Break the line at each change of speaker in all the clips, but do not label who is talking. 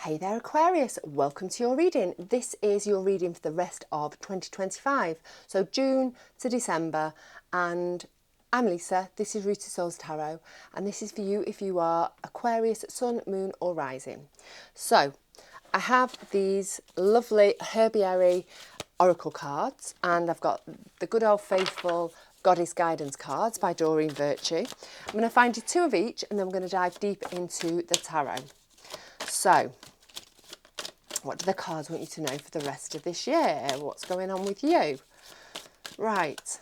Hey there Aquarius, welcome to your reading. This is your reading for the rest of 2025, so June to December, and I'm Lisa, this is Rooted Souls Tarot, and this is for you if you are Aquarius, Sun, Moon or Rising. So, I have these lovely herbiary oracle cards, and I've got the good old faithful Goddess Guidance cards by Doreen Virtue. I'm going to find you two of each, and then we're going to dive deep into the tarot. So, what do the cards want you to know for the rest of this year? What's going on with you? Right.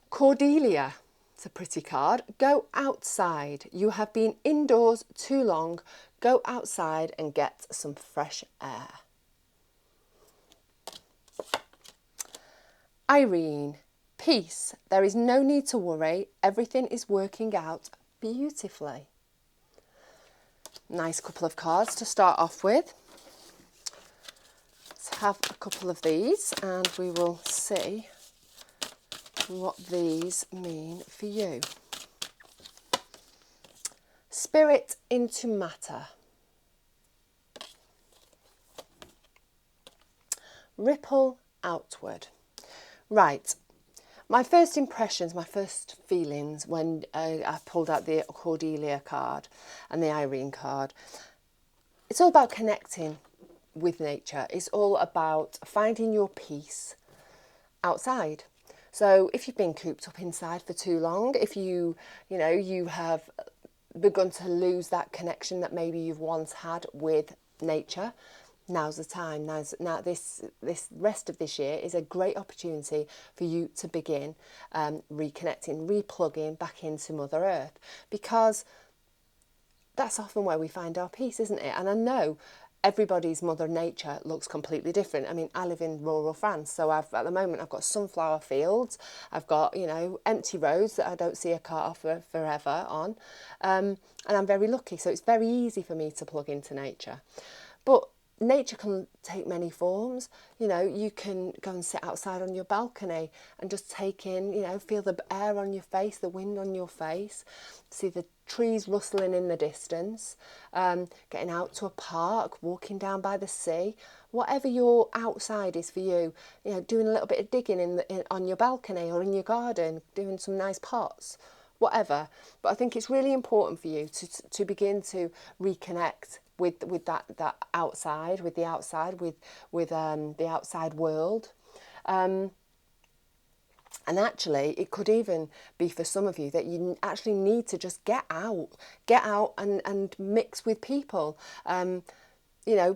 Cordelia. It's a pretty card. Go outside. You have been indoors too long. Go outside and get some fresh air. Irene. Peace. There is no need to worry. Everything is working out beautifully. Nice couple of cards to start off with. Let's have a couple of these and we will see what these mean for you. Spirit into matter. Ripple outward. Right. My first impressions, my first feelings when I pulled out the Cordelia card and the Irene card, it's all about connecting with nature. It's all about finding your peace outside. So if you've been cooped up inside for too long, if you have begun to lose that connection that maybe you've once had with nature, now's the time. Now this rest of this year is a great opportunity for you to begin reconnecting, replugging back into Mother Earth, because that's often where we find our peace, isn't it? And I know everybody's Mother Nature looks completely different. I mean, I live in rural France, so at the moment I've got sunflower fields, I've got, empty roads that I don't see a car for forever on, and I'm very lucky, so it's very easy for me to plug into nature. But nature can take many forms. You can go and sit outside on your balcony and just take in, feel the air on your face, the wind on your face, see the trees rustling in the distance, getting out to a park, walking down by the sea, whatever your outside is for you, doing a little bit of digging on your balcony or in your garden, doing some nice pots, whatever. But I think it's really important for you to begin to reconnect with that outside, with the outside world. And actually, it could even be for some of you that you actually need to just get out and mix with people.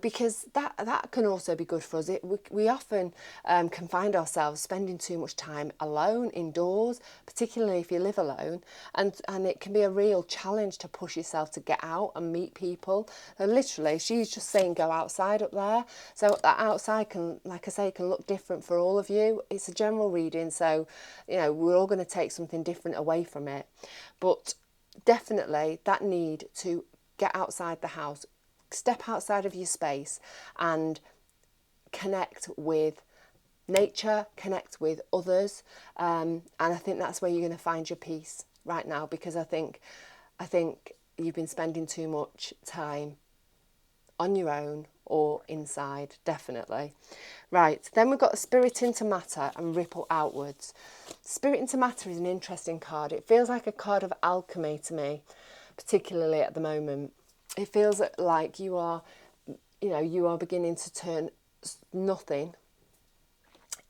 Because that can also be good for us. We often can find ourselves spending too much time alone, indoors, particularly if you live alone, and it can be a real challenge to push yourself to get out and meet people. So literally, she's just saying go outside up there. So that outside can, like I say, can look different for all of you. It's a general reading, so we're all going to take something different away from it. But definitely that need to get outside the house, step outside of your space and connect with nature, connect with others, and I think that's where you're going to find your peace right now, because I think you've been spending too much time on your own or inside, definitely. Right, then we've got Spirit into Matter and Ripple Outwards. Spirit into Matter is an interesting card. It feels like a card of alchemy to me, particularly at the moment. It feels like you are beginning to turn nothing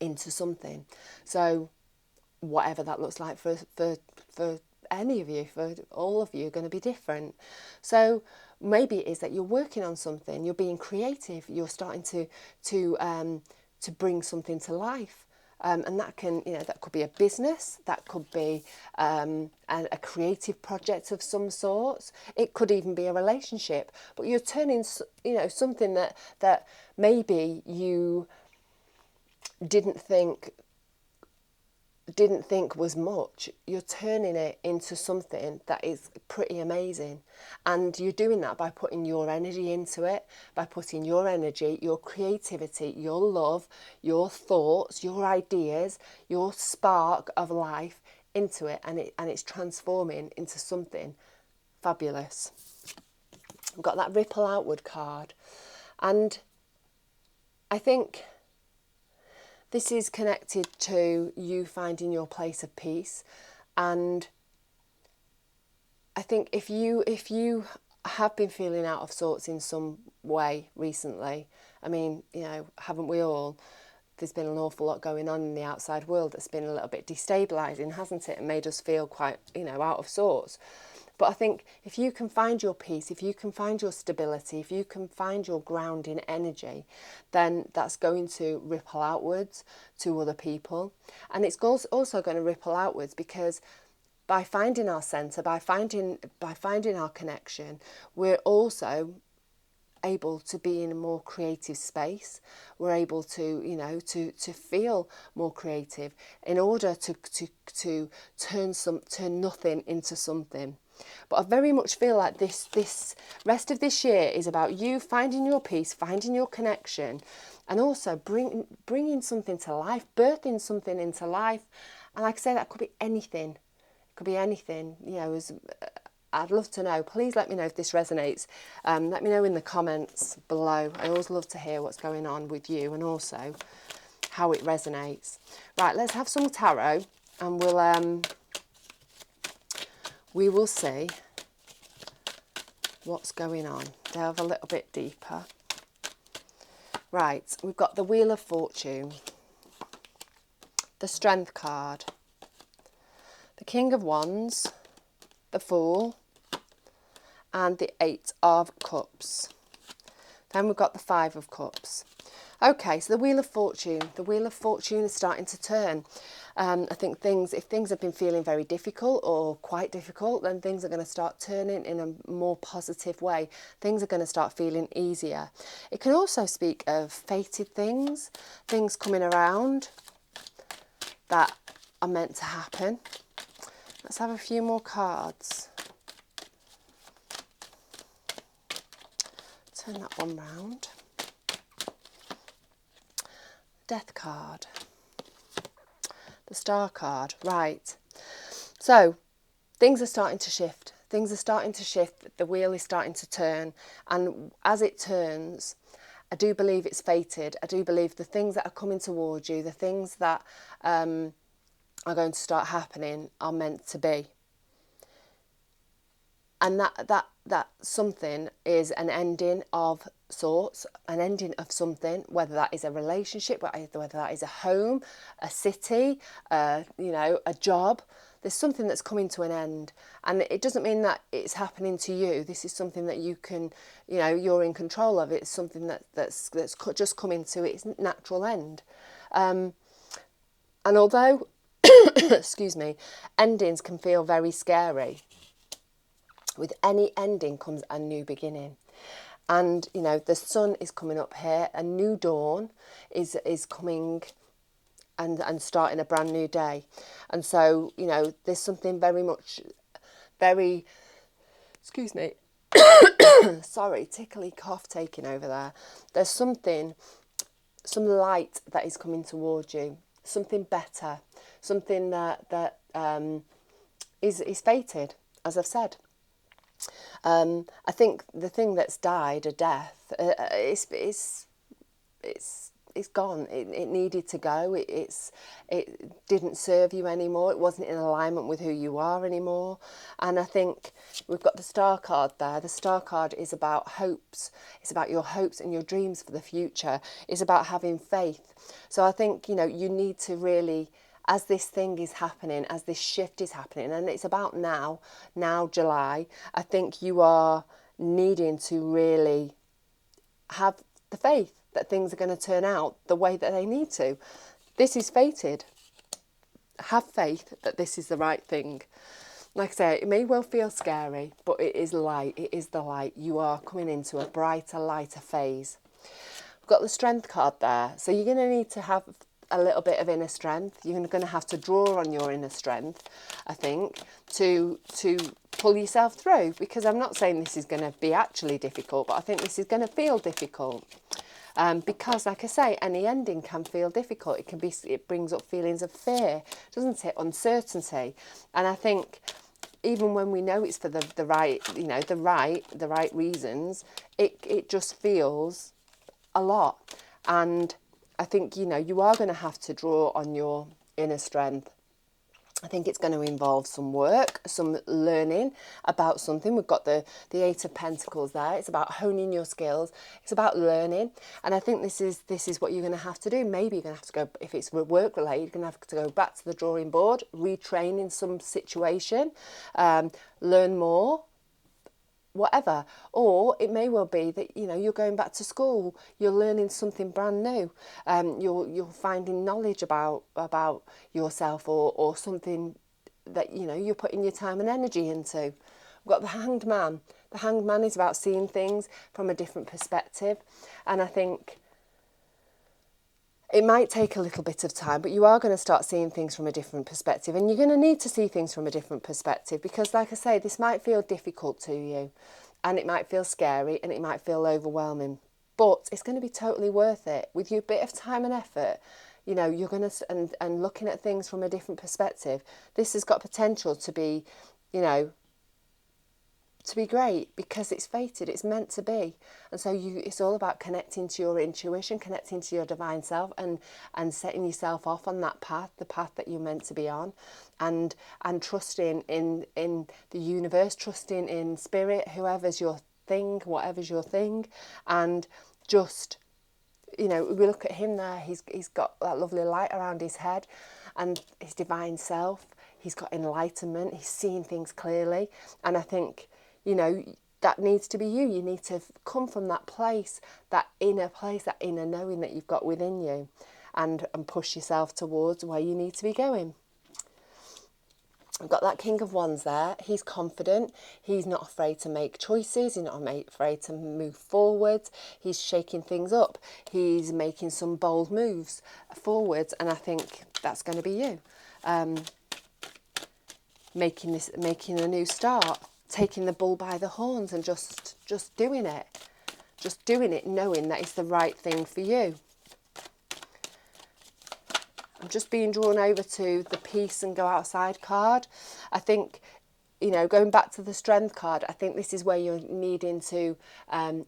into something. So whatever that looks like for any of you, for all of you, are going to be different. So maybe it is that you're working on something, you're being creative, you're starting to bring something to life. And that can, that could be a business, that could be a creative project of some sort. It could even be a relationship. But you're turning, something that maybe you didn't think was much. You're turning it into something that is pretty amazing, and you're doing that by putting your energy into it, by putting your energy, your creativity, your love, your thoughts, your ideas, your spark of life into it, and it's transforming into something fabulous. We've got that ripple outward card. And I think this is connected to you finding your place of peace. And I think if you have been feeling out of sorts in some way recently, I mean, you know, haven't we all? There's been an awful lot going on in the outside world that's been a little bit destabilising, hasn't it? And made us feel quite, you know, out of sorts. But I think if you can find your peace, if you can find your stability, if you can find your grounding energy, then that's going to ripple outwards to other people. And it's also going to ripple outwards because by finding our centre, by finding our connection, we're also able to be in a more creative space. We're able to, you know, to feel more creative in order to turn nothing into something. But I very much feel like this rest of this year is about you finding your peace, finding your connection, and also bringing something to life, birthing something into life. And like I say, that could be anything. It could be anything. You know, I'd love to know. Please let me know if this resonates. Let me know in the comments below. I always love to hear what's going on with you and also how it resonates. Right, let's have some tarot, and we will see what's going on. Delve a little bit deeper. Right, we've got the Wheel of Fortune, the Strength card, the King of Wands, the Fool, and the Eight of Cups. Then we've got the Five of Cups. Okay, so the Wheel of Fortune. The Wheel of Fortune is starting to turn. I think if things have been feeling very difficult or quite difficult, then things are going to start turning in a more positive way. Things are going to start feeling easier. It can also speak of fated things, things coming around that are meant to happen. Let's have a few more cards. Turn that one round. Death card. The Star card. Right. So, things are starting to shift. Things are starting to shift. The wheel is starting to turn. And as it turns, I do believe it's fated. I do believe the things that are coming towards you, the things that are going to start happening are meant to be. And that something is an ending of sorts, an ending of something, whether that is a relationship, whether that is a home, a city, you know, a job. There's something that's coming to an end, and it doesn't mean that it's happening to you. This is something that you can, you know, you're in control of. It's something that's just coming to its natural end. And although, excuse me, endings can feel very scary, with any ending comes a new beginning. And, you know, the sun is coming up here. A new dawn is coming and starting a brand new day. And so, you know, there's something very, excuse me, sorry, tickly cough taking over there. There's some light that is coming towards you. Something better. Something that is fated, as I've said. I think the thing that's died a death, it's gone. It needed to go. It didn't serve you anymore. It wasn't in alignment with who you are anymore. And I think we've got the Star card there. The Star card is about hopes. It's about your hopes and your dreams for the future. It's about having faith. So I think, you know, you need to really, as this thing is happening, as this shift is happening, and it's about now July, I think you are needing to really have the faith that things are going to turn out the way that they need to. This is fated. Have faith that this is the right thing. Like I say, it may well feel scary, but it is light. It is the light. You are coming into a brighter, lighter phase. We've got the Strength card there. So you're going to need to have a little bit of inner strength. You're going to have to draw on your inner strength, I think, to pull yourself through, because I'm not saying this is going to be actually difficult, but I think this is going to feel difficult. Because, like I say, any ending can feel difficult. It brings up feelings of fear, doesn't it? Uncertainty. And I think even when we know it's for the right, you know, the right reasons, it just feels a lot. And I think, you know, you are going to have to draw on your inner strength. I think it's going to involve some work, some learning about something. We've got the Eight of Pentacles there. It's about honing your skills. It's about learning. And I think this is what you're going to have to do. Maybe you're going to have to go, if it's work related, you're going to have to go back to the drawing board, retrain in some situation, learn more, whatever. Or it may well be that, you know, you're going back to school, you're learning something brand new, you're finding knowledge about yourself, or something that, you know, you're putting your time and energy into. We've got the Hanged Man. The Hanged Man is about seeing things from a different perspective, and I think it might take a little bit of time, but you are going to start seeing things from a different perspective, and you're going to need to see things from a different perspective, because, like I say, this might feel difficult to you, and it might feel scary, and it might feel overwhelming, but it's going to be totally worth it. With your bit of time and effort, you know, you're going to, and looking at things from a different perspective, this has got potential to be, you know, to be great, because it's fated, it's meant to be. And so it's all about connecting to your intuition, connecting to your divine self, and setting yourself off on that path, the path that you're meant to be on, and trusting in the universe, trusting in spirit, whoever's your thing, whatever's your thing, and just, you know, we look at him there, he's got that lovely light around his head, and his divine self, he's got enlightenment, he's seeing things clearly. And I think, you know, that needs to be you. You need to come from that place, that inner knowing that you've got within you, and push yourself towards where you need to be going. I've got that King of Wands there. He's confident. He's not afraid to make choices. He's not afraid to move forward. He's shaking things up. He's making some bold moves forwards, and I think that's going to be you. Making a new start, taking the bull by the horns, and just doing it. Just doing it, knowing that it's the right thing for you. I'm just being drawn over to the Peace and Go Outside card. I think, you know, going back to the Strength card, I think this is where you're needing to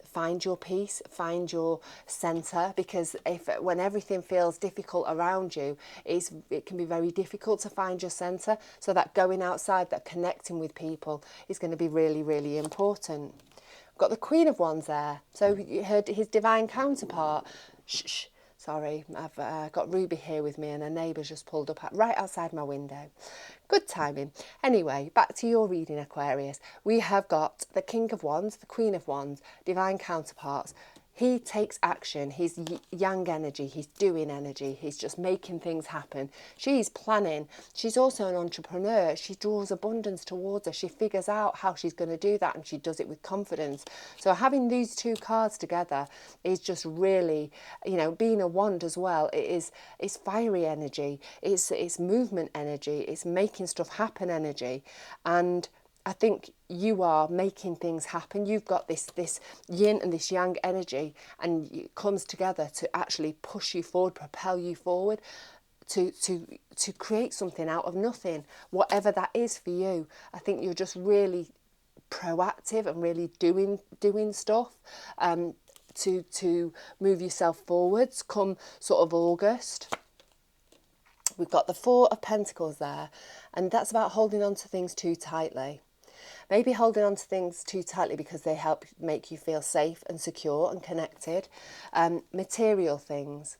find your peace, find your centre, because when everything feels difficult around you, it can be very difficult to find your centre. So that going outside, that connecting with people is going to be really, really important. I've got the Queen of Wands there. So you heard his divine counterpart. Shh. Sorry, I've got Ruby here with me, and her neighbour's just pulled up right outside my window. Good timing. Anyway, back to your reading, Aquarius. We have got the King of Wands, the Queen of Wands, divine counterparts. He takes action. He's yang energy. He's doing energy. He's just making things happen. She's planning. She's also an entrepreneur. She draws abundance towards her. She figures out how she's going to do that, and she does it with confidence. So having these two cards together is just really, you know, being a wand as well. It's fiery energy. It's movement energy. It's making stuff happen energy. And I think you are making things happen. You've got this yin and this yang energy, and it comes together to actually push you forward, propel you forward, to create something out of nothing, whatever that is for you. I think you're just really proactive and really doing stuff to move yourself forwards come sort of August. We've got the Four of Pentacles there, and that's about holding on to things too tightly. Maybe holding on to things too tightly because they help make you feel safe and secure and connected. Material things.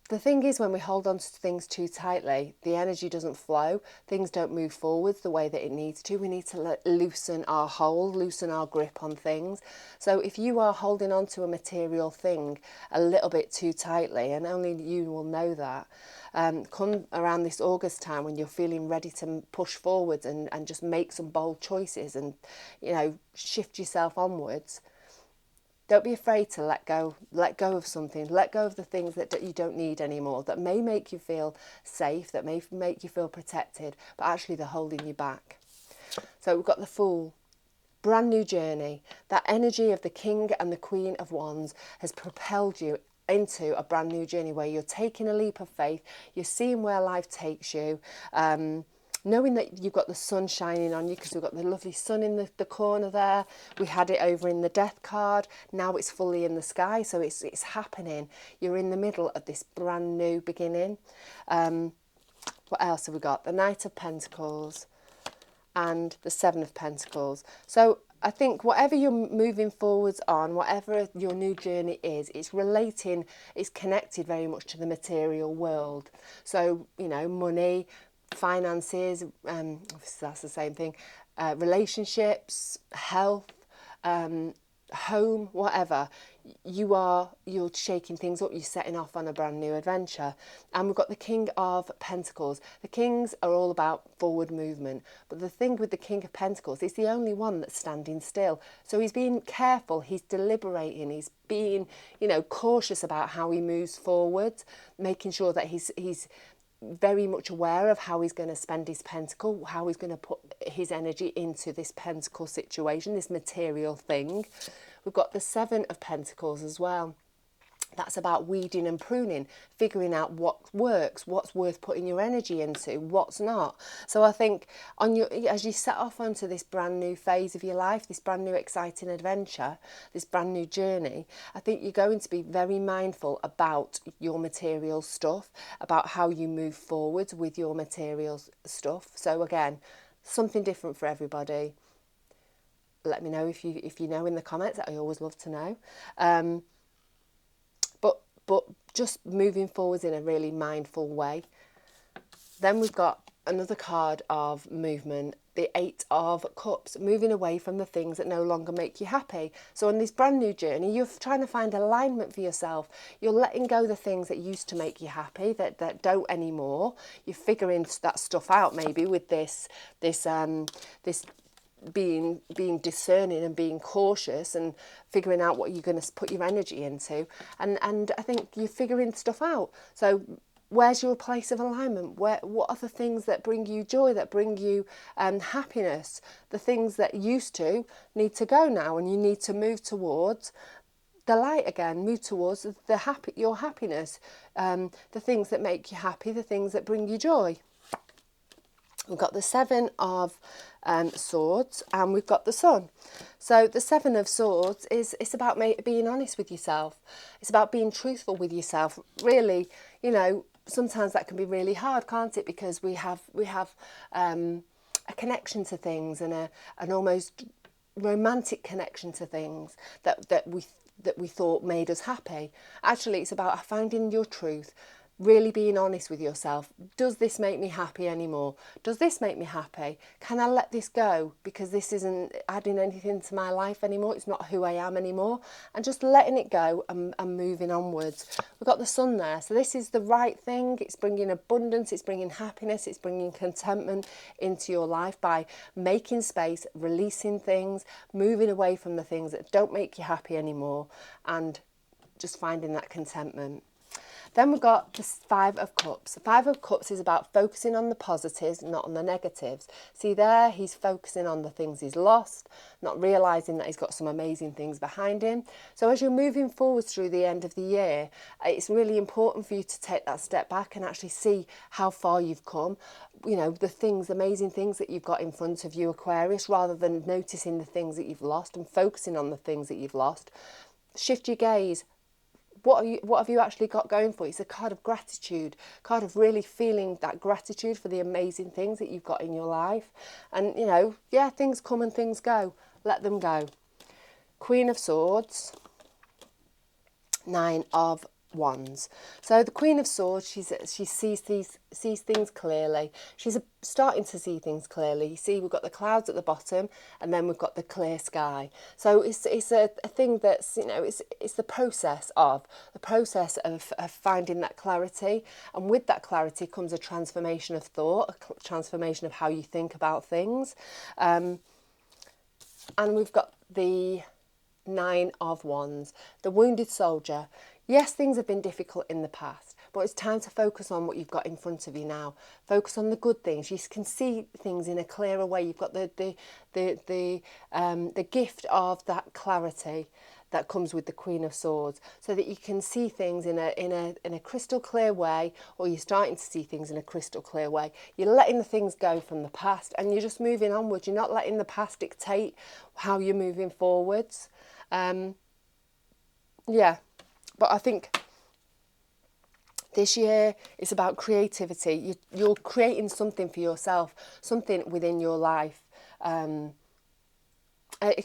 The thing is, when we hold on to things too tightly, the energy doesn't flow. Things don't move forwards the way that it needs to. We need to loosen our hold, loosen our grip on things. So if you are holding on to a material thing a little bit too tightly, and only you will know that, come around this August time when you're feeling ready to push forwards and just make some bold choices and, you know, shift yourself onwards. Don't be afraid to let go of something, let go of the things that you don't need anymore, that may make you feel safe, that may make you feel protected, but actually they're holding you back. So we've got the Fool. Brand new journey. That energy of the King and the Queen of Wands has propelled you into a brand new journey where you're taking a leap of faith, you're seeing where life takes you, knowing that you've got the sun shining on you, because we've got the lovely sun in the corner there. We had it over in the death card. Now it's fully in the sky, so it's happening. You're in the middle of this brand new beginning. What else have we got? The Knight of Pentacles and the Seven of Pentacles. So I think whatever you're moving forwards on, whatever your new journey is, it's connected very much to the material world. So, you know, money, finances, obviously that's the same thing, relationships, health, home, whatever. You're shaking things up, you're setting off on a brand new adventure. And we've got the King of Pentacles. The Kings are all about forward movement, but the thing with the King of Pentacles, he's the only one that's standing still. So he's being careful, he's deliberating, he's being, you know, cautious about how he moves forward, making sure that he's very much aware of how he's going to spend his pentacle, how he's going to put his energy into this pentacle situation, this material thing. We've got the Seven of Pentacles as well. That's about weeding and pruning, figuring out what works, what's worth putting your energy into, what's not. So I think as you set off onto this brand new phase of your life, this brand new exciting adventure, this brand new journey, I think you're going to be very mindful about your material stuff, about how you move forward with your material stuff. So again, something different for everybody. Let me know if you know in the comments. I always love to know. But just moving forwards in a really mindful way. Then we've got another card of movement, the Eight of Cups, moving away from the things that no longer make you happy. So on this brand new journey, you're trying to find alignment for yourself. You're letting go the things that used to make you happy, that don't anymore. You're figuring that stuff out maybe with this being discerning and being cautious and figuring out what you're going to put your energy into, and I think you're figuring stuff out. So where's your place of alignment? What are the things that bring you joy, that bring you happiness? The things that used to need to go now, and you need to move towards the light again, move towards your happiness, the things that make you happy, the things that bring you joy. We've got the Seven of Swords, and we've got the Sun. So the Seven of Swords it's about being honest with yourself. It's about being truthful with yourself. Really, you know, sometimes that can be really hard, can't it? Because we have a connection to things, and an almost romantic connection to things that we thought made us happy. Actually, it's about finding your truth. Really being honest with yourself. Does this make me happy anymore? Does this make me happy? Can I let this go because this isn't adding anything to my life anymore? It's not who I am anymore. And just letting it go and moving onwards. We've got the Sun there. So this is the right thing. It's bringing abundance. It's bringing happiness. It's bringing contentment into your life by making space, releasing things, moving away from the things that don't make you happy anymore, and just finding that contentment. Then we've got the Five of Cups. The Five of Cups is about focusing on the positives, not on the negatives. See there, he's focusing on the things he's lost, not realising that he's got some amazing things behind him. So as you're moving forward through the end of the year, it's really important for you to take that step back and actually see how far you've come. You know, the amazing things that you've got in front of you, Aquarius, rather than noticing the things that you've lost and focusing on the things that you've lost. Shift your gaze. What have you actually got going for you? It's a card of gratitude, card of really feeling that gratitude for the amazing things that you've got in your life. And, you know, yeah, things come and things go. Let them go. Queen of Swords, Nine of Wands. So the Queen of Swords, she sees things clearly. She's starting to see things clearly. You see, we've got the clouds at the bottom, and then we've got the clear sky. So it's a thing that's, you know, it's the process of finding that clarity, and with that clarity comes a transformation of thought, a transformation of how you think about things, and we've got the Nine of Wands, the wounded soldier. Yes, things have been difficult in the past, but it's time to focus on what you've got in front of you now. Focus on the good things. You can see things in a clearer way. You've got the gift of that clarity, that comes with the Queen of Swords, so that you can see things in a crystal clear way, or you're starting to see things in a crystal clear way. You're letting the things go from the past and you're just moving onwards. You're not letting the past dictate how you're moving forwards. Yeah, but I think this year is about creativity. You're creating something for yourself, something within your life.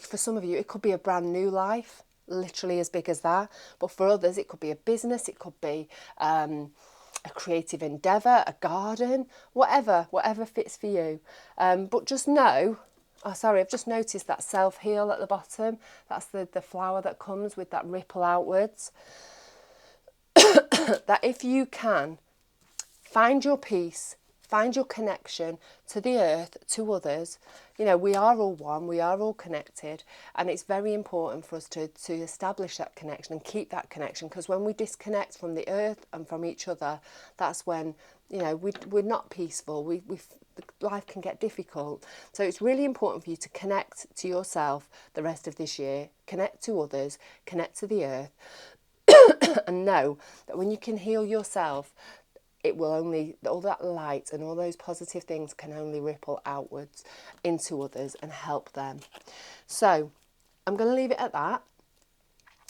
For some of you, it could be a brand new life, literally as big as that. But for others, it could be a business, it could be a creative endeavour, a garden, whatever fits for you. But just know, oh sorry, I've just noticed that self-heal at the bottom. That's the flower that comes with that ripple outwards. That if you can find your peace, find your connection to the earth, to others, you know, we are all one, we are all connected, and it's very important for us to establish that connection and keep that connection, because when we disconnect from the earth and from each other, that's when, you know, we're not peaceful, life can get difficult. So it's really important for you to connect to yourself the rest of this year, connect to others, connect to the earth, and know that when you can heal yourself, it will only, all that light and all those positive things can only ripple outwards into others and help them. So I'm going to leave it at that.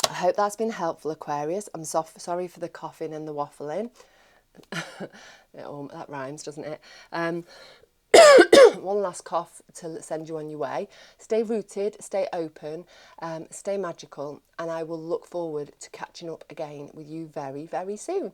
I hope that's been helpful, Aquarius. I'm sorry for the coughing and the waffling. That rhymes, doesn't it? One last cough to send you on your way. Stay rooted, stay open, stay magical, and I will look forward to catching up again with you very, very soon.